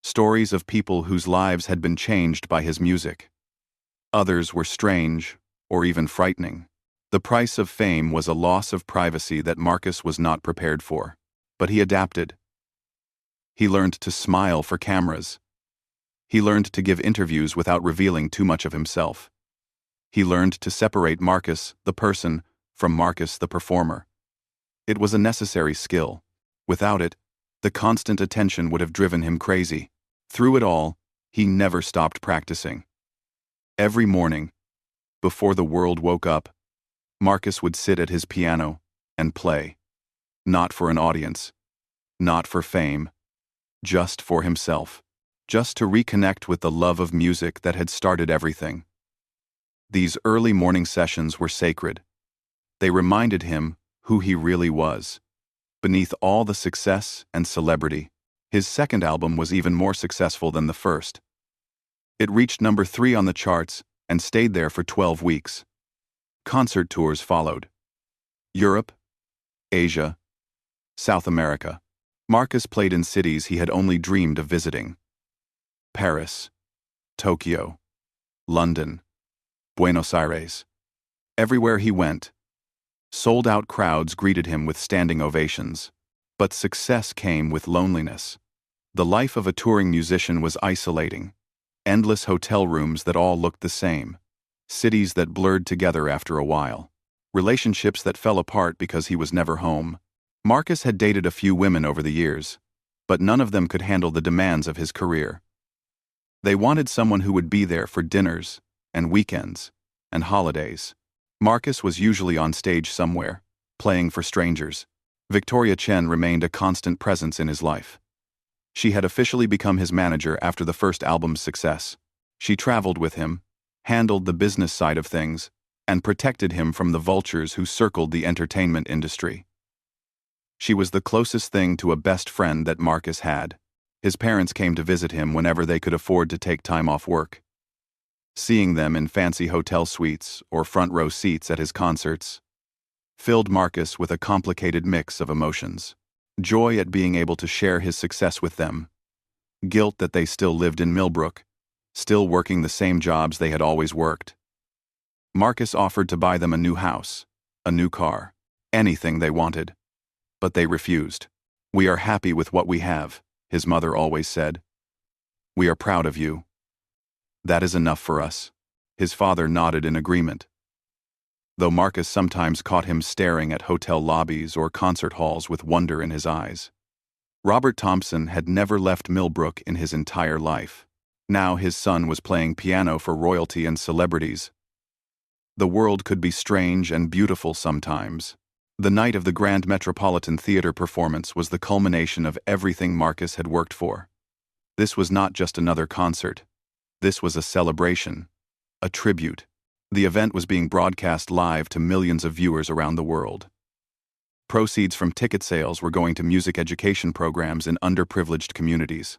stories of people whose lives had been changed by his music. Others were strange or even frightening. The price of fame was a loss of privacy that Marcus was not prepared for. But he adapted. He learned to smile for cameras. He learned to give interviews without revealing too much of himself. He learned to separate Marcus, the person, from Marcus, the performer. It was a necessary skill. Without it, the constant attention would have driven him crazy. Through it all, he never stopped practicing. Every morning, before the world woke up, Marcus would sit at his piano and play. Not for an audience, not for fame, just for himself. Just to reconnect with the love of music that had started everything. These early morning sessions were sacred. They reminded him who he really was. Beneath all the success and celebrity, his second album was even more successful than the first. It reached number 3 on the charts and stayed there for 12 weeks. Concert tours followed. Europe, Asia, South America. Marcus played in cities he had only dreamed of visiting. Paris, Tokyo, London, Buenos Aires. Everywhere he went, sold-out crowds greeted him with standing ovations. But success came with loneliness. The life of a touring musician was isolating. Endless hotel rooms that all looked the same. Cities that blurred together after a while. Relationships that fell apart because he was never home. Marcus had dated a few women over the years, but none of them could handle the demands of his career. They wanted someone who would be there for dinners, and weekends, and holidays. Marcus was usually on stage somewhere, playing for strangers. Victoria Chen remained a constant presence in his life. She had officially become his manager after the first album's success. She traveled with him, handled the business side of things, and protected him from the vultures who circled the entertainment industry. She was the closest thing to a best friend that Marcus had. His parents came to visit him whenever they could afford to take time off work. Seeing them in fancy hotel suites or front-row seats at his concerts filled Marcus with a complicated mix of emotions. Joy at being able to share his success with them. Guilt that they still lived in Millbrook, still working the same jobs they had always worked. Marcus offered to buy them a new house, a new car, anything they wanted. But they refused. "We are happy with what we have," his mother always said. "We are proud of you. That is enough for us." His father nodded in agreement. Though Marcus sometimes caught him staring at hotel lobbies or concert halls with wonder in his eyes. Robert Thompson had never left Millbrook in his entire life. Now his son was playing piano for royalty and celebrities. The world could be strange and beautiful sometimes. The night of the Grand Metropolitan Theater performance was the culmination of everything Marcus had worked for. This was not just another concert. This was a celebration, a tribute. The event was being broadcast live to millions of viewers around the world. Proceeds from ticket sales were going to music education programs in underprivileged communities.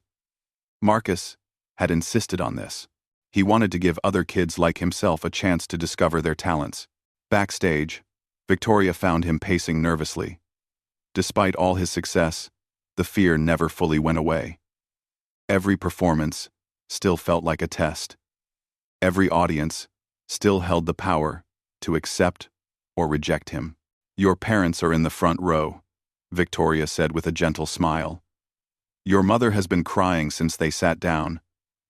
Marcus had insisted on this. He wanted to give other kids like himself a chance to discover their talents. Backstage, Victoria found him pacing nervously. Despite all his success, the fear never fully went away. Every performance still felt like a test. Every audience still held the power to accept or reject him. "Your parents are in the front row," Victoria said with a gentle smile. "Your mother has been crying since they sat down.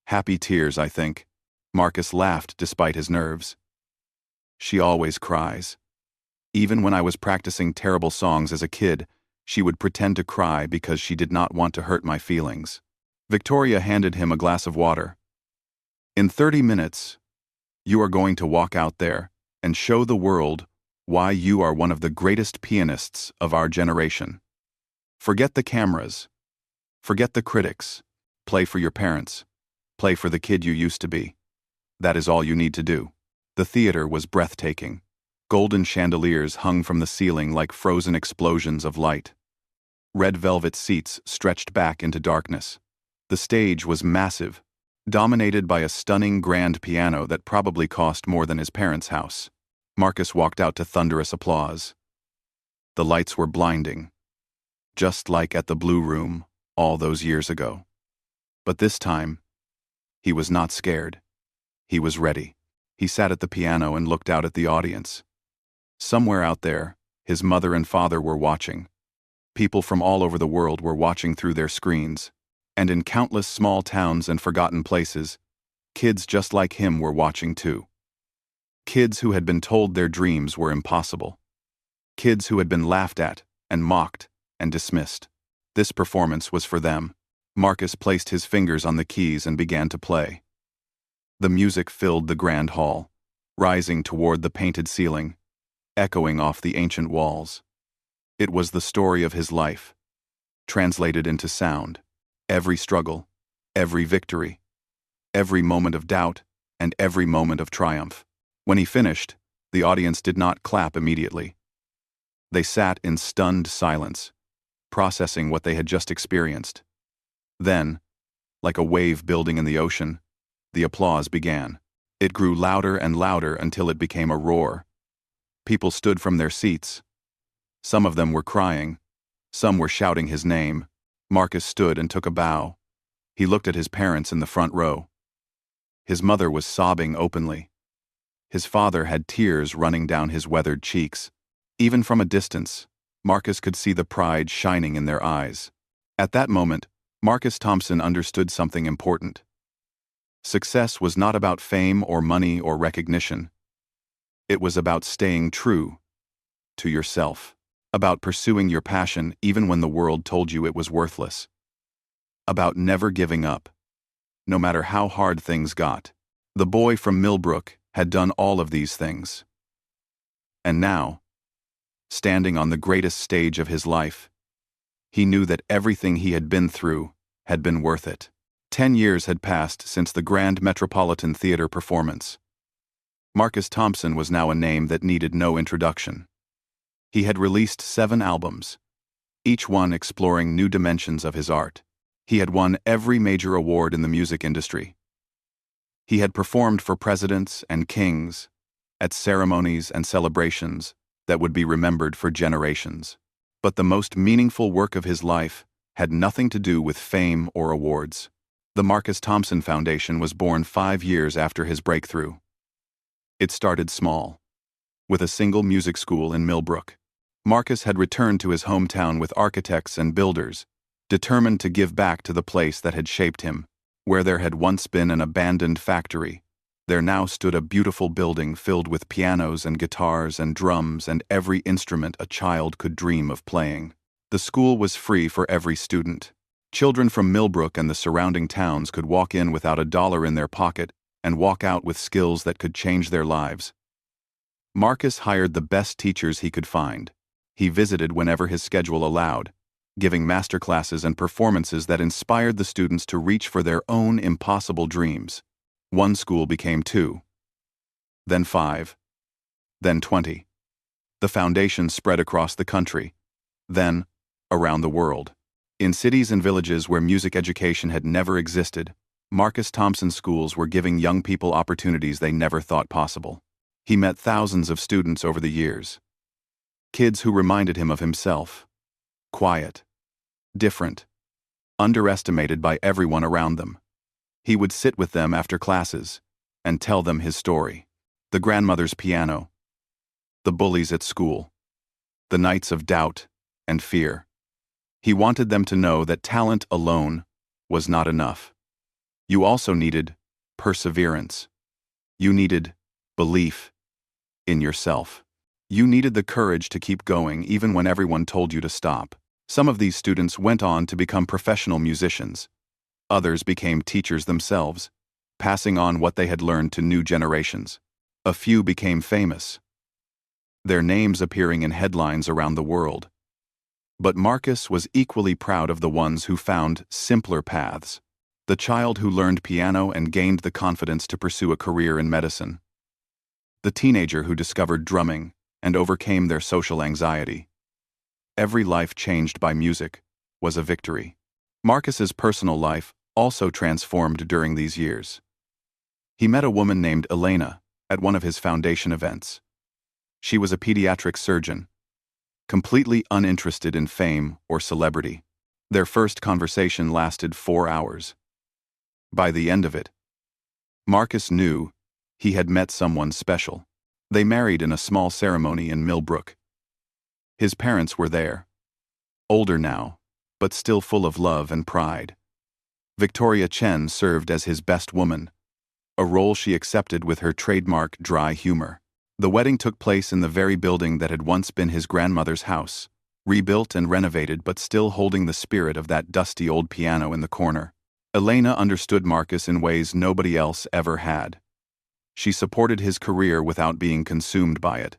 Happy tears, I think." Marcus laughed despite his nerves. "She always cries. Even when I was practicing terrible songs as a kid, she would pretend to cry because she did not want to hurt my feelings." Victoria handed him a glass of water. "In 30 minutes, you are going to walk out there and show the world why you are one of the greatest pianists of our generation. Forget the cameras. Forget the critics. Play for your parents. Play for the kid you used to be. That is all you need to do." The theater was breathtaking. Golden chandeliers hung from the ceiling like frozen explosions of light. Red velvet seats stretched back into darkness. The stage was massive, dominated by a stunning grand piano that probably cost more than his parents' house. Marcus walked out to thunderous applause. The lights were blinding, just like at the Blue Room all those years ago. But this time, he was not scared. He was ready. He sat at the piano and looked out at the audience. Somewhere out there, his mother and father were watching. People from all over the world were watching through their screens. And in countless small towns and forgotten places, kids just like him were watching too. Kids who had been told their dreams were impossible. Kids who had been laughed at and mocked and dismissed. This performance was for them. Marcus placed his fingers on the keys and began to play. The music filled the grand hall, rising toward the painted ceiling, echoing off the ancient walls. It was the story of his life, translated into sound. Every struggle, every victory, every moment of doubt, and every moment of triumph. When he finished, the audience did not clap immediately. They sat in stunned silence, processing what they had just experienced. Then, like a wave building in the ocean, the applause began. It grew louder and louder until it became a roar. People stood from their seats. Some of them were crying. Some were shouting his name. Marcus stood and took a bow. He looked at his parents in the front row. His mother was sobbing openly. His father had tears running down his weathered cheeks. Even from a distance, Marcus could see the pride shining in their eyes. At that moment, Marcus Thompson understood something important. Success was not about fame or money or recognition. It was about staying true to yourself, about pursuing your passion even when the world told you it was worthless, about never giving up, no matter how hard things got. The boy from Millbrook had done all of these things. And now, standing on the greatest stage of his life, he knew that everything he had been through had been worth it. 10 years had passed since the Grand Metropolitan Theater performance. Marcus Thompson was now a name that needed no introduction. He had released 7 albums, each one exploring new dimensions of his art. He had won every major award in the music industry. He had performed for presidents and kings, at ceremonies and celebrations that would be remembered for generations. But the most meaningful work of his life had nothing to do with fame or awards. The Marcus Thompson Foundation was born 5 years after his breakthrough. It started small, with a single music school in Millbrook. Marcus had returned to his hometown with architects and builders, determined to give back to the place that had shaped him. Where there had once been an abandoned factory, there now stood a beautiful building filled with pianos and guitars and drums and every instrument a child could dream of playing. The school was free for every student. Children from Millbrook and the surrounding towns could walk in without $1 in their pocket and walk out with skills that could change their lives. Marcus hired the best teachers he could find. He visited whenever his schedule allowed, giving masterclasses and performances that inspired the students to reach for their own impossible dreams. One school became 2, then 5, then 20. The foundation spread across the country, then around the world. In cities and villages where music education had never existed, Marcus Thompson schools were giving young people opportunities they never thought possible. He met thousands of students over the years. Kids who reminded him of himself. Quiet, different, underestimated by everyone around them. He would sit with them after classes and tell them his story. The grandmother's piano, the bullies at school, the nights of doubt and fear. He wanted them to know that talent alone was not enough. You also needed perseverance. You needed belief in yourself. You needed the courage to keep going even when everyone told you to stop. Some of these students went on to become professional musicians. Others became teachers themselves, passing on what they had learned to new generations. A few became famous, their names appearing in headlines around the world. But Marcus was equally proud of the ones who found simpler paths. The child who learned piano and gained the confidence to pursue a career in medicine. The teenager who discovered drumming and overcame their social anxiety. Every life changed by music was a victory. Marcus's personal life also transformed during these years. He met a woman named Elena at one of his foundation events. She was a pediatric surgeon, completely uninterested in fame or celebrity. Their first conversation lasted 4 hours. By the end of it, Marcus knew he had met someone special. They married in a small ceremony in Millbrook. His parents were there, older now, but still full of love and pride. Victoria Chen served as his best woman, a role she accepted with her trademark dry humor. The wedding took place in the very building that had once been his grandmother's house, rebuilt and renovated but still holding the spirit of that dusty old piano in the corner. Elena understood Marcus in ways nobody else ever had. She supported his career without being consumed by it.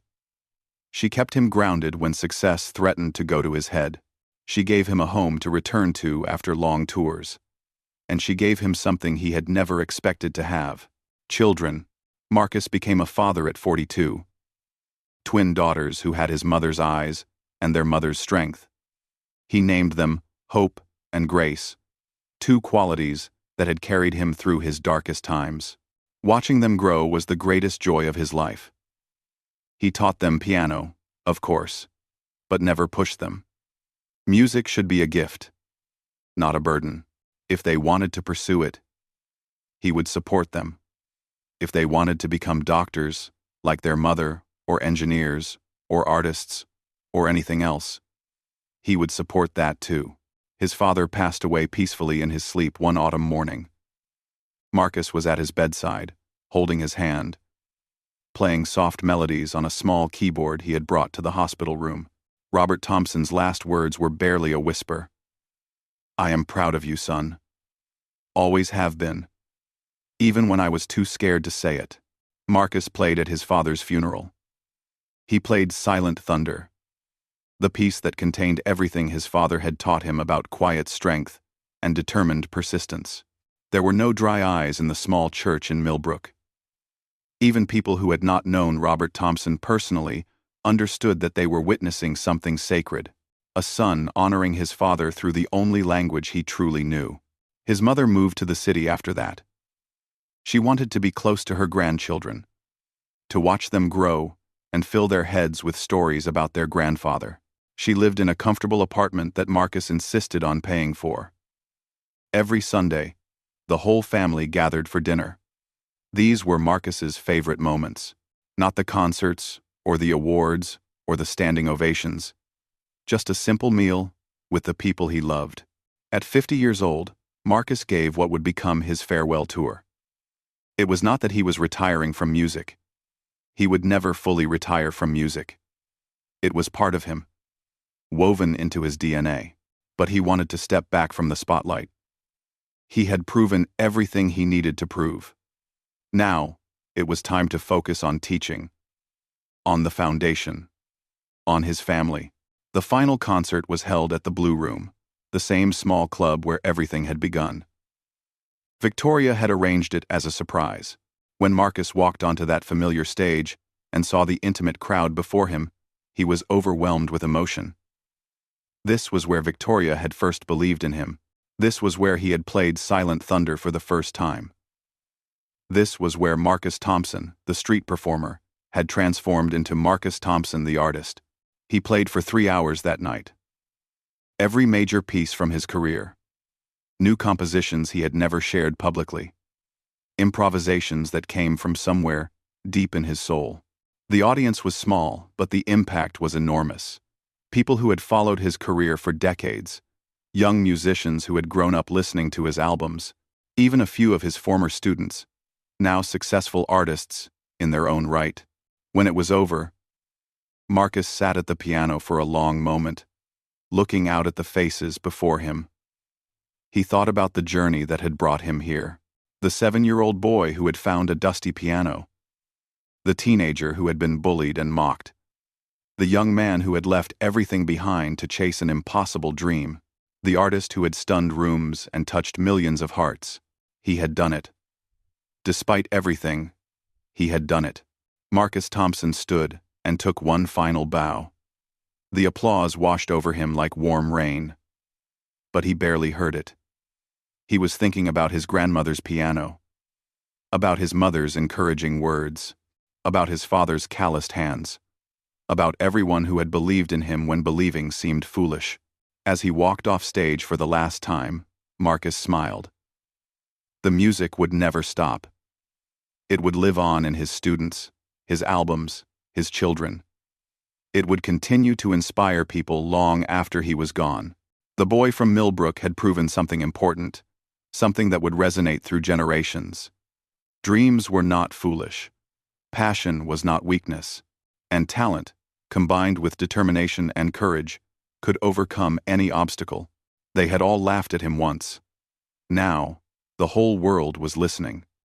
She kept him grounded when success threatened to go to his head. She gave him a home to return to after long tours. And she gave him something he had never expected to have: children. Marcus became a father at 42. Twin daughters who had his mother's eyes and their mother's strength. He named them Hope and Grace, two qualities that had carried him through his darkest times. Watching them grow was the greatest joy of his life. He taught them piano, of course, but never pushed them. Music should be a gift, not a burden. If they wanted to pursue it, he would support them. If they wanted to become doctors, like their mother, or engineers, or artists, or anything else, he would support that too. His father passed away peacefully in his sleep one autumn morning. Marcus was at his bedside, holding his hand, playing soft melodies on a small keyboard he had brought to the hospital room. Robert Thompson's last words were barely a whisper. "I am proud of you, son. Always have been. Even when I was too scared to say it." Marcus played at his father's funeral. He played Silent Thunder, the piece that contained everything his father had taught him about quiet strength and determined persistence. There were no dry eyes in the small church in Millbrook. Even people who had not known Robert Thompson personally understood that they were witnessing something sacred, a son honoring his father through the only language he truly knew. His mother moved to the city after that. She wanted to be close to her grandchildren, to watch them grow and fill their heads with stories about their grandfather. She lived in a comfortable apartment that Marcus insisted on paying for. Every Sunday, the whole family gathered for dinner. These were Marcus's favorite moments, not the concerts, or the awards, or the standing ovations. Just a simple meal with the people he loved. At 50 years old, Marcus gave what would become his farewell tour. It was not that he was retiring from music. He would never fully retire from music. It was part of him, woven into his DNA. But he wanted to step back from the spotlight. He had proven everything he needed to prove. Now, it was time to focus on teaching, on the foundation, on his family. The final concert was held at the Blue Room, the same small club where everything had begun. Victoria had arranged it as a surprise. When Marcus walked onto that familiar stage and saw the intimate crowd before him, he was overwhelmed with emotion. This was where Victoria had first believed in him. This was where he had played Silent Thunder for the first time. This was where Marcus Thompson, the street performer, had transformed into Marcus Thompson the artist. He played for 3 hours that night. Every major piece from his career. New compositions he had never shared publicly. Improvisations that came from somewhere deep in his soul. The audience was small, but the impact was enormous. People who had followed his career for decades, young musicians who had grown up listening to his albums, even a few of his former students, now successful artists in their own right. When it was over, Marcus sat at the piano for a long moment, looking out at the faces before him. He thought about the journey that had brought him here. The 7-year-old boy who had found a dusty piano. The teenager who had been bullied and mocked. The young man who had left everything behind to chase an impossible dream. The artist who had stunned rooms and touched millions of hearts. He had done it. Despite everything, he had done it. Marcus Thompson stood and took one final bow. The applause washed over him like warm rain. But he barely heard it. He was thinking about his grandmother's piano, about his mother's encouraging words, about his father's calloused hands, about everyone who had believed in him when believing seemed foolish. As he walked off stage for the last time, Marcus smiled. The music would never stop. It would live on in his students, his albums, his children. It would continue to inspire people long after he was gone. The boy from Millbrook had proven something important, something that would resonate through generations. Dreams were not foolish. Passion was not weakness. And talent, combined with determination and courage, could overcome any obstacle. They had all laughed at him once. Now, the whole world was listening.